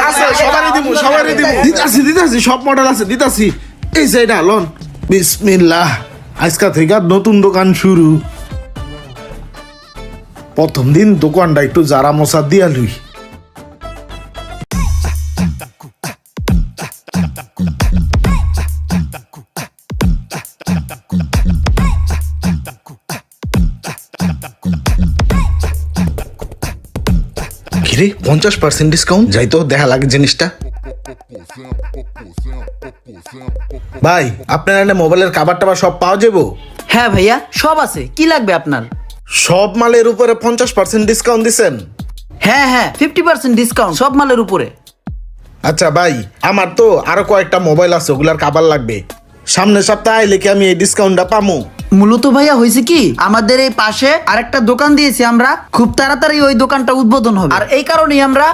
আছে সবারই দিব দিতাছি সব মডেল আছে দিতাছি এই যে এটা লন বিসমিল্লাহ আজকা থেকে নতুন দোকান শুরু প্রথম দিন দোকানটা একটু জারা মশা দিয়া লুই কিরে 50% ডিসকাউন্ট যাই তো দেখা লাগে জিনিসটা ভাই আপনার এখানে মোবাইলের কাভার টাভার সব পাওয়া যাবো হ্যাঁ ভাইয়া সব আছে, কি লাগবে আপনার? সব মালের উপরে 50% ডিসকাউন্ট দিছেন হ্যাঁ হ্যাঁ 50% ডিসকাউন্ট সব মালের উপরে। আচ্ছা ভাই আমার তো আরো কয়েকটা মোবাইল আছে ওগুলার কাভার লাগবে সামনের সপ্তাহে আইলে কি আমি এই ডিসকাউন্টটা পামু মূলত ভাইয়া হয়েছে কি, আমাদের এই পাশে আরেকটা দোকান দিয়েছি আমরা, খুব তাড়াতাড়ি ওই দোকানটা উদ্বোধন হবে, আর এই কারণেই আমরা